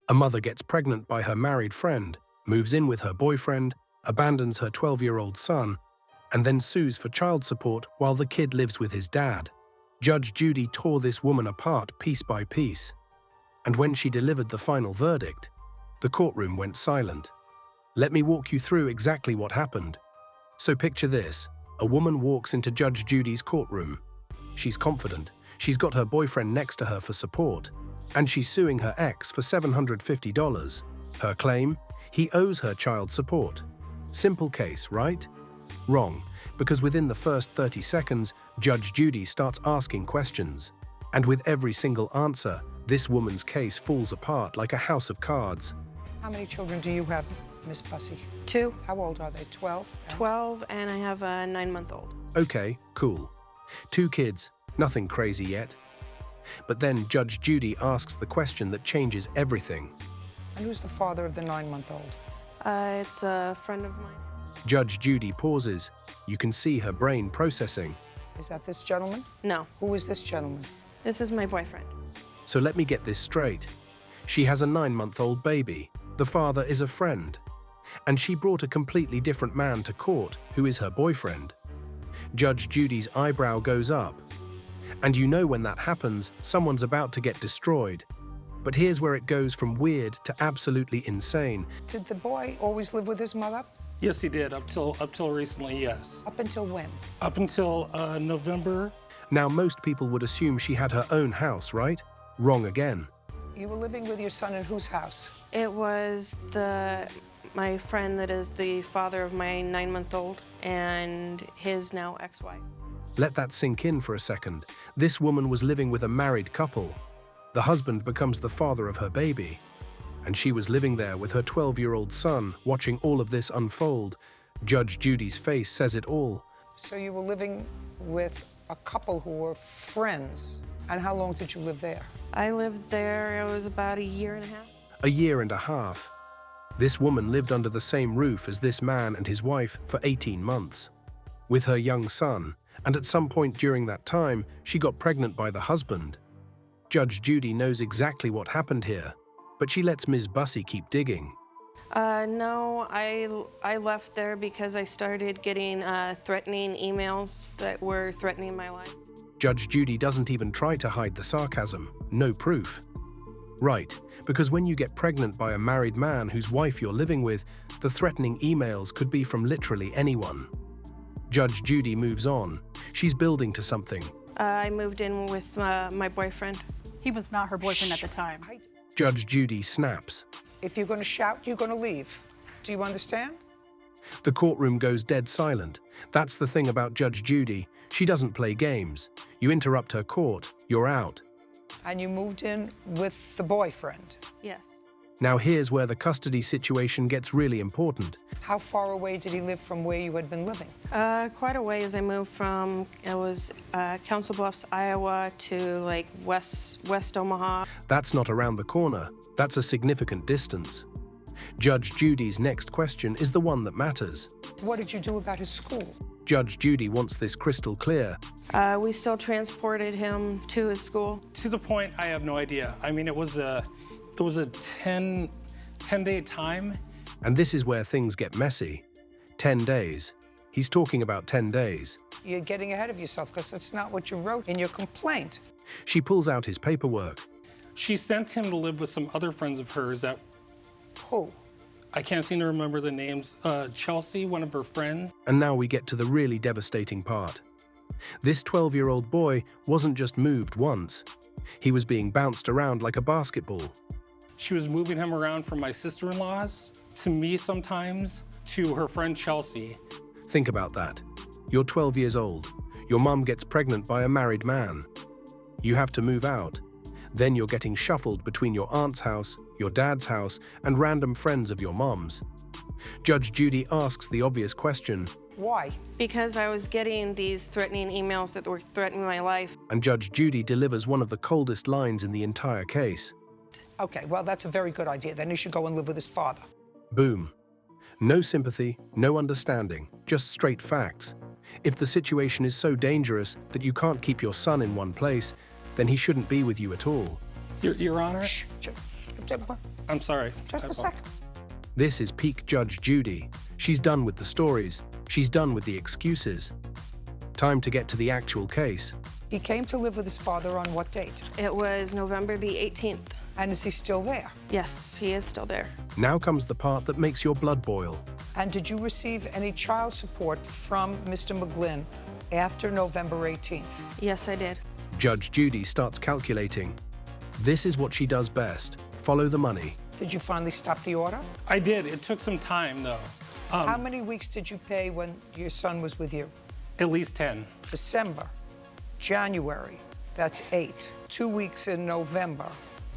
A mother gets pregnant by her married friend, moves in with her boyfriend, abandons her 12-year-old son, and then sues for child support while the kid lives with his dad. Judge Judy tore this woman apart piece by piece. And when she delivered the final verdict, the courtroom went silent. Let me walk you through exactly what happened. So picture this. A woman walks into Judge Judy's courtroom. She's confident. She's got her boyfriend next to her for support. And she's suing her ex for $750. Her claim? He owes her child support. Simple case, right? Wrong, because within the first 30 seconds, Judge Judy starts asking questions. And with every single answer, this woman's case falls apart like a house of cards. How many children do you have, Miss Bussey? 2. How old are they? 12? 12, and I have a 9-month-old. Okay, cool. 2 kids, nothing crazy yet. But then Judge Judy asks the question that changes everything. And who's the father of the 9-month-old? It's a friend of mine. Judge Judy pauses. You can see her brain processing. Is that this gentleman? No, Who is this gentleman? this is my boyfriend. So let me get this straight. She has a 9-month-old baby. The father is a friend. And she brought a completely different man to court who is her boyfriend. Judge Judy's eyebrow goes up. And you know when that happens, someone's about to get destroyed. But here's where it goes from weird to absolutely insane. Did the boy always live with his mother? Yes, he did, up till recently, yes. Up until when? Up until November. Now, most people would assume she had her own house, right? Wrong again. You were living with your son in whose house? It was my friend that is the father of my 9-month-old and his now ex-wife. Let that sink in for a second. This woman was living with a married couple. The husband becomes the father of her baby. And she was living there with her 12-year-old son, watching all of this unfold. Judge Judy's face says it all. So you were living with a couple who were friends. And how long did you live there? I lived there, it was about a year and a half. A year and a half. This woman lived under the same roof as this man and his wife for 18 months. With her young son, and at some point during that time, she got pregnant by the husband. Judge Judy knows exactly what happened here, but she lets Ms. Bussey keep digging. No, I left there because I started getting threatening emails that were threatening my life. Judge Judy doesn't even try to hide the sarcasm. No proof. Right, because when you get pregnant by a married man whose wife you're living with, the threatening emails could be from literally anyone. Judge Judy moves on. She's building to something. I moved in with my boyfriend. He was not her boyfriend at the time. Judge Judy snaps. If you're going to shout, you're going to leave. Do you understand? The courtroom goes dead silent. That's the thing about Judge Judy. She doesn't play games. You interrupt her court, you're out. And you moved in with the boyfriend. Yes. Now here's where the custody situation gets really important. How far away did he live from where you had been living? Quite a ways. I moved from, it was Council Bluffs, Iowa to like West Omaha. That's not around the corner. That's a significant distance. Judge Judy's next question is the one that matters. What did you do about his school? Judge Judy wants this crystal clear. We still transported him to his school. To the point, I have no idea. I mean, it was a 10-day time. And this is where things get messy. 10 days. He's talking about 10 days. You're getting ahead of yourself because that's not what you wrote in your complaint. She pulls out his paperwork. She sent him to live with some other friends of hers that Who? I can't seem to remember the names. Chelsea, one of her friends. And now we get to the really devastating part. This 12-year-old boy wasn't just moved once. He was being bounced around like a basketball. She was moving him around from my sister-in-law's to me sometimes to her friend Chelsea. Think about that. You're 12 years old. Your mum gets pregnant by a married man. You have to move out. Then you're getting shuffled between your aunt's house, your dad's house, and random friends of your mom's. Judge Judy asks the obvious question. Why? Because I was getting these threatening emails that were threatening my life. And Judge Judy delivers one of the coldest lines in the entire case. Okay, well, that's a very good idea. Then he should go and live with his father. Boom. No sympathy, no understanding, just straight facts. If the situation is so dangerous that you can't keep your son in one place, then he shouldn't be with you at all. Your Honor? Shh. I'm sorry. Just a second. This is peak Judge Judy. She's done with the stories. She's done with the excuses. Time to get to the actual case. He came to live with his father on what date? It was November the 18th. And is he still there? Yes, he is still there. Now comes the part that makes your blood boil. And did you receive any child support from Mr. McGlynn after November 18th? Yes, I did. Judge Judy starts calculating. This is what she does best. Follow the money. Did you finally stop the order? I did. It took some time, though. How many weeks did you pay when your son was with you? At least 10. December, January, that's 8. 2 weeks in November,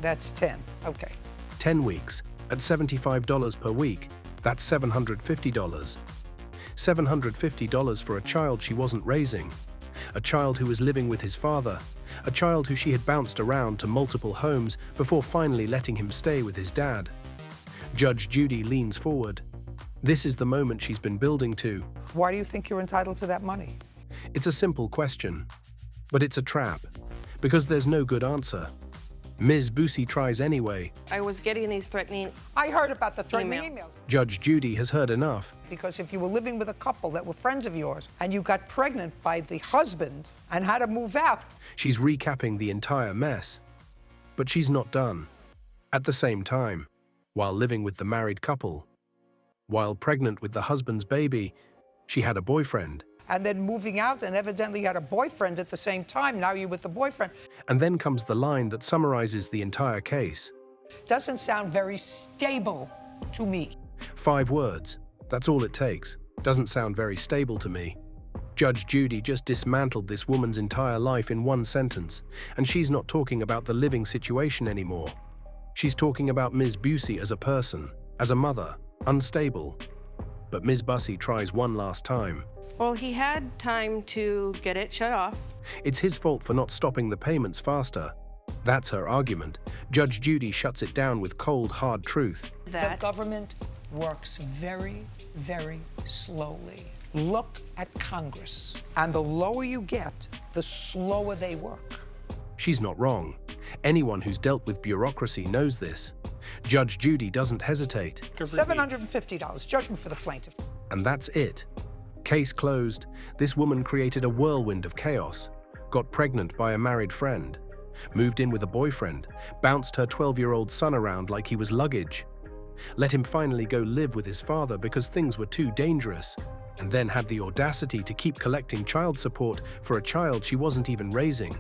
that's 10. Okay. 10 weeks at $75 per week. That's $750. $750 for a child she wasn't raising. A child who was living with his father. A child who she had bounced around to multiple homes before finally letting him stay with his dad. Judge Judy leans forward. This is the moment she's been building to. Why do you think you're entitled to that money? It's a simple question, but it's a trap, because there's no good answer. Ms. Busey tries anyway. I was getting these threatening. I heard about the threatening Emails. emails. Judge Judy has heard enough. Because if you were living with a couple that were friends of yours and you got pregnant by the husband and had to move out. She's recapping the entire mess. But she's not done. At the same time, while living with the married couple, while pregnant with the husband's baby, she had a boyfriend. And then moving out and evidently you had a boyfriend at the same time. Now you're with the boyfriend. And then comes the line that summarizes the entire case. Doesn't sound very stable to me. 5 words. That's all it takes. Doesn't sound very stable to me. Judge Judy just dismantled this woman's entire life in one sentence, and she's not talking about the living situation anymore. She's talking about Ms. Busey as a person, as a mother, unstable. But Ms. Busey tries one last time. Well, he had time to get it shut off. It's his fault for not stopping the payments faster. That's her argument. Judge Judy shuts it down with cold, hard truth. The government works very, very slowly. Look at Congress. And the lower you get, the slower they work. She's not wrong. Anyone who's dealt with bureaucracy knows this. Judge Judy doesn't hesitate. $750, judgment for the plaintiff. And that's it. Case closed. This woman created a whirlwind of chaos, got pregnant by a married friend, moved in with a boyfriend, bounced her 12-year-old son around like he was luggage, let him finally go live with his father because things were too dangerous, and then had the audacity to keep collecting child support for a child she wasn't even raising,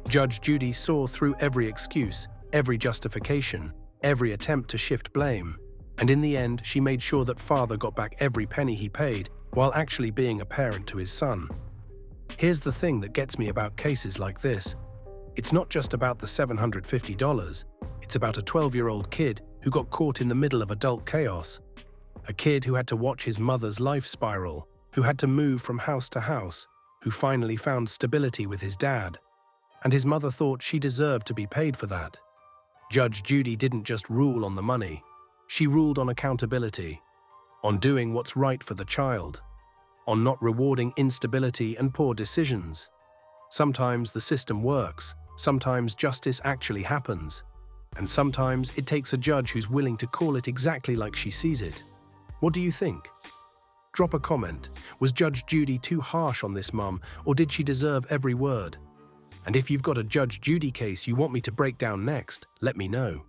Judge Judy saw through every excuse, every justification, every attempt to shift blame, and in the end, she made sure that father got back every penny he paid while actually being a parent to his son. Here's the thing that gets me about cases like this. It's not just about the $750. It's about a 12-year-old kid who got caught in the middle of adult chaos. A kid who had to watch his mother's life spiral, who had to move from house to house, who finally found stability with his dad. And his mother thought she deserved to be paid for that. Judge Judy didn't just rule on the money. She ruled on accountability, on doing what's right for the child, on not rewarding instability and poor decisions. Sometimes the system works, sometimes justice actually happens, and sometimes it takes a judge who's willing to call it exactly like she sees it. What do you think? Drop a comment. Was Judge Judy too harsh on this mum, or did she deserve every word? And if you've got a Judge Judy case you want me to break down next, let me know.